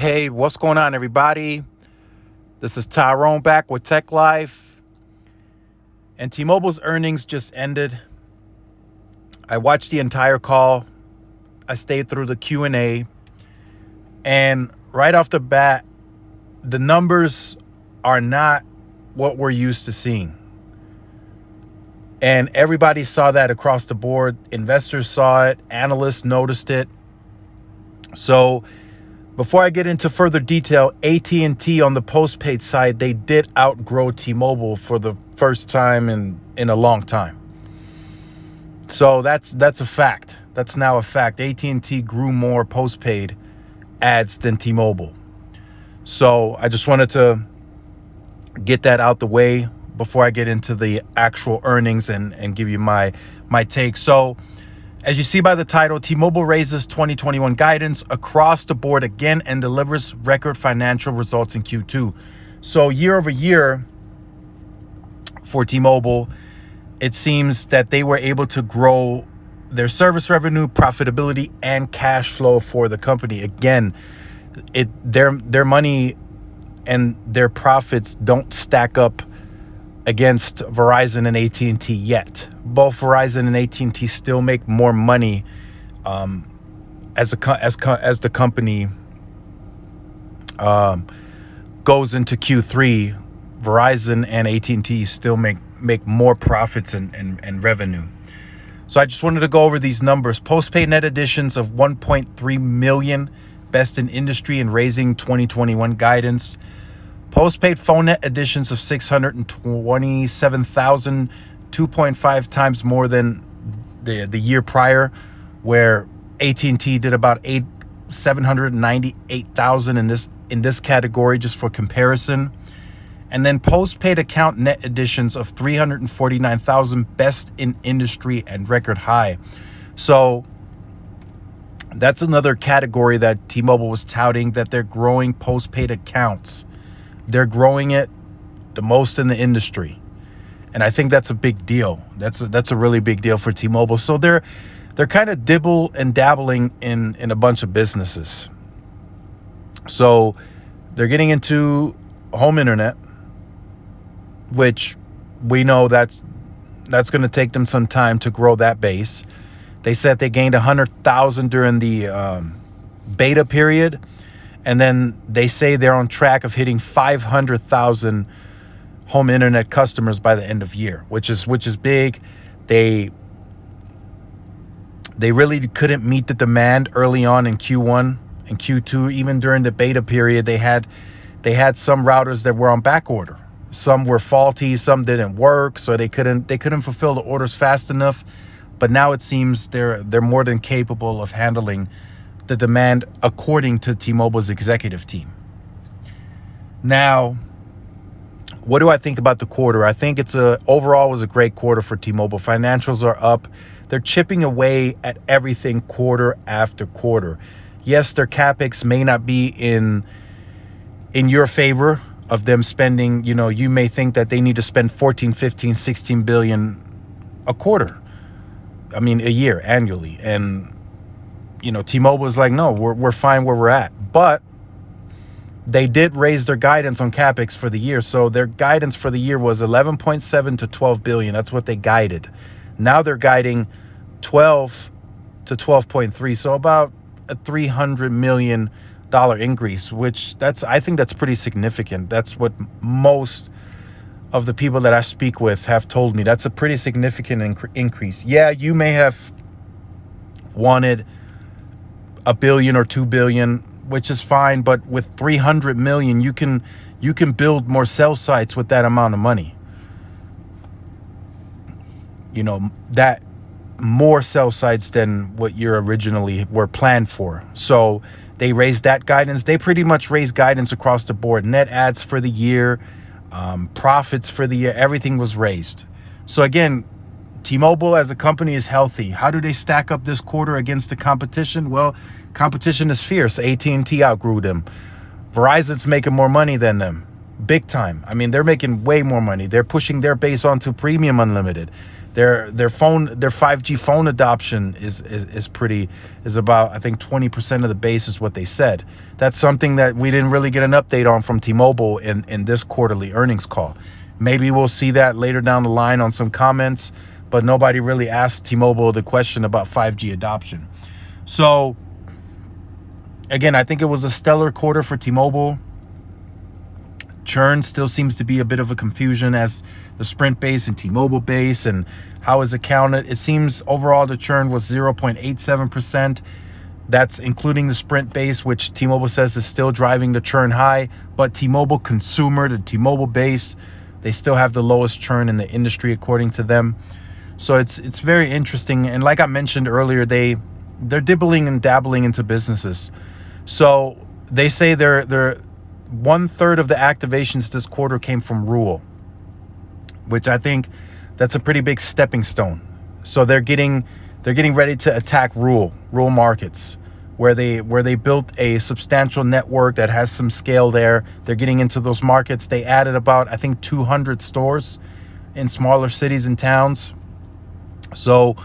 Hey, what's going on, everybody? This is Tyrone back with Tech Life. And T-Mobile's earnings just ended. I watched the entire call. I stayed through the Q&A. And right off the bat, the numbers are not what we're used to seeing. And everybody saw that across the board. Investors saw it. Analysts noticed it. So before I get into further detail, AT&T on the postpaid side, they did outgrow T-Mobile for the first time in a long time. So that's a fact. That's now a fact. AT&T grew more postpaid ads than T-Mobile. So I just wanted to get that out the way before I get into the actual earnings and give you my take. So as you see by the title, T-Mobile raises 2021 guidance across the board again and delivers record financial results in Q2. So year over year for T-Mobile, it seems that they were able to grow their service revenue, profitability, and cash flow for the company. Again, their money and their profits don't stack up against Verizon and AT&T yet. Both Verizon and AT&T still make more money as the company goes into Q3. Verizon and AT&T still make more profits and revenue. So I just wanted to go over these numbers. Postpaid net additions of 1.3 million, best in industry and raising 2021 guidance. Postpaid phone net additions of 627,000, 2.5 times more than the year prior, where AT&T did about 798,000 in this category, just for comparison. And then postpaid account net additions of 349,000, best in industry and record high. So that's another category that T-Mobile was touting, that they're growing postpaid accounts. They're growing it the most in the industry. And I think that's a big deal. That's a really big deal for T-Mobile. So they're kind of dibble and dabbling in a bunch of businesses. So they're getting into home internet, which we know that's going to take them some time to grow that base. They said they gained 100,000 during the beta period. And then they say they're on track of hitting 500,000 home internet customers by the end of year, which is big. They really couldn't meet the demand early on in Q1 and Q2. Even during the beta period, they had some routers that were on back order. Some were faulty, some didn't work, so they couldn't fulfill the orders fast enough. But now it seems they're more than capable of handling the demand, according to T-Mobile's executive team. Now, what do I think about the quarter? I think overall was a great quarter for T-Mobile. Financials are up. They're chipping away at everything quarter after quarter. Yes, their CapEx may not be in your favor of them spending, you may think that they need to spend 14, 15, 16 billion a quarter. I mean, a year, annually. And T-Mobile is like, no, we're fine where we're at. But they did raise their guidance on CapEx for the year. So their guidance for the year was 11.7 to 12 billion. That's what they guided. Now they're guiding 12 to 12.3. So about a $300 million increase, which I think that's pretty significant. That's what most of the people that I speak with have told me. That's a pretty significant increase. Yeah, you may have wanted $1 billion or $2 billion, which is fine, but with 300 million, you can build more cell sites with that amount of money. That more cell sites than what you originally were planned for. So they raised that guidance. They pretty much raised guidance across the board. Net adds for the year, profits for the year, everything was raised. So again, T-Mobile as a company is healthy. How do they stack up this quarter against the competition? Well, competition is fierce. AT&T outgrew them. Verizon's making more money than them. Big time. I mean, they're making way more money. They're pushing their base onto premium unlimited. Their 5G phone adoption is about, I think, 20% of the base is what they said. That's something that we didn't really get an update on from T-Mobile in this quarterly earnings call. Maybe we'll see that later down the line on some comments, but nobody really asked T-Mobile the question about 5G adoption. So again, I think it was a stellar quarter for T-Mobile. Churn still seems to be a bit of a confusion as the Sprint base and T-Mobile base and how is it counted. It seems overall the churn was 0.87%. That's including the Sprint base, which T-Mobile says is still driving the churn high. But T-Mobile consumer, the T-Mobile base, they still have the lowest churn in the industry according to them. So it's very interesting. And like I mentioned earlier, they're dibbling and dabbling into businesses. So they say they're 1/3 of the activations this quarter came from rural, which I think that's a pretty big stepping stone. So they're getting ready to attack rural markets where they built a substantial network that has some scale there. They're getting into those markets. They added about, I think, 200 stores in smaller cities and towns. So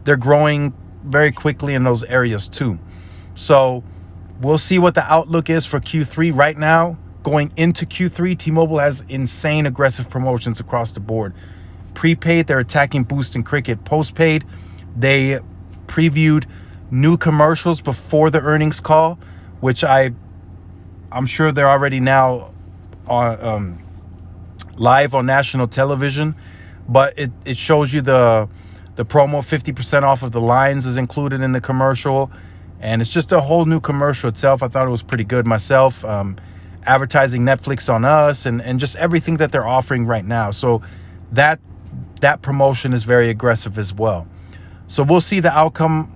they're growing very quickly in those areas too. So we'll see what the outlook is for Q3. Right now, going into Q3, T-Mobile has insane aggressive promotions across the board. Prepaid, they're attacking Boost and Cricket. Postpaid, they previewed new commercials before the earnings call, which I'm sure they're already now on live on national television. But it shows you the promo, 50% off of the lines is included in the commercial. And it's just a whole new commercial itself. I thought it was pretty good myself. Advertising Netflix on us and just everything that they're offering right now. So that promotion is very aggressive as well. So we'll see the outcome,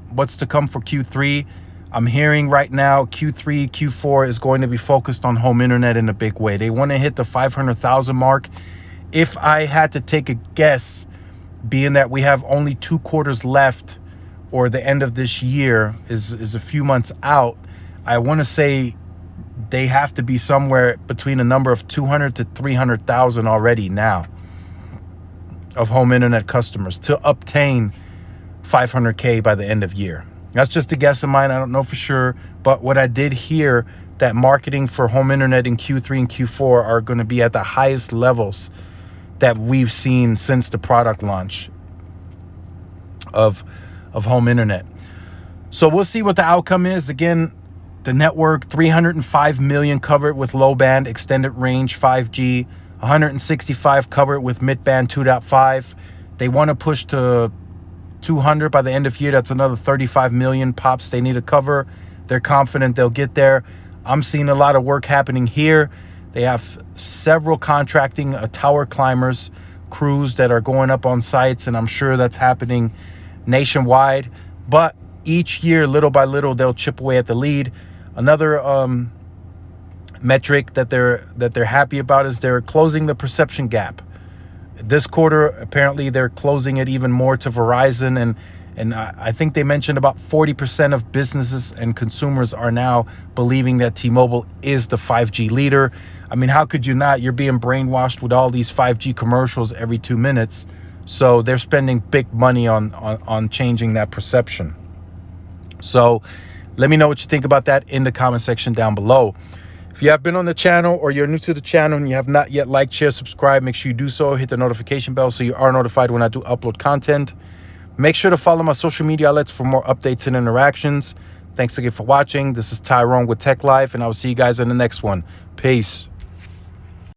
what's to come for Q3. I'm hearing right now Q3, Q4 is going to be focused on home internet in a big way. They want to hit the 500,000 mark. If I had to take a guess, being that we have only 2 quarters left, or the end of this year is a few months out, I want to say they have to be somewhere between a number of 200 to 300,000 already now of home internet customers to obtain 500K by the end of year. That's just a guess of mine. I don't know for sure. But what I did hear, that marketing for home internet in Q3 and Q4 are going to be at the highest levels that we've seen since the product launch of home internet. So we'll see what the outcome is. Again, the network, 305 million covered with low band extended range 5G, 165 covered with mid band 2.5. They want to push to 200 by the end of year. That's another 35 million pops they need to cover. They're confident they'll get there. I'm seeing a lot of work happening here. They have several contracting tower climbers, crews that are going up on sites, and I'm sure that's happening nationwide. But each year, little by little, they'll chip away at the lead. Another metric that they're happy about is they're closing the perception gap. This quarter, apparently, they're closing it even more to Verizon, and I think they mentioned about 40% of businesses and consumers are now believing that T-Mobile is the 5G leader. I mean, how could you not? You're being brainwashed with all these 5G commercials every 2 minutes. So they're spending big money on changing that perception. So let me know what you think about that in the comment section down below. If you have been on the channel or you're new to the channel and you have not yet liked, share, subscribe, make sure you do so. Hit the notification bell so you are notified when I do upload content. Make sure to follow my social media outlets for more updates and interactions. Thanks again for watching. This is Tyrone with Tech Life, and I will see you guys in the next one. Peace.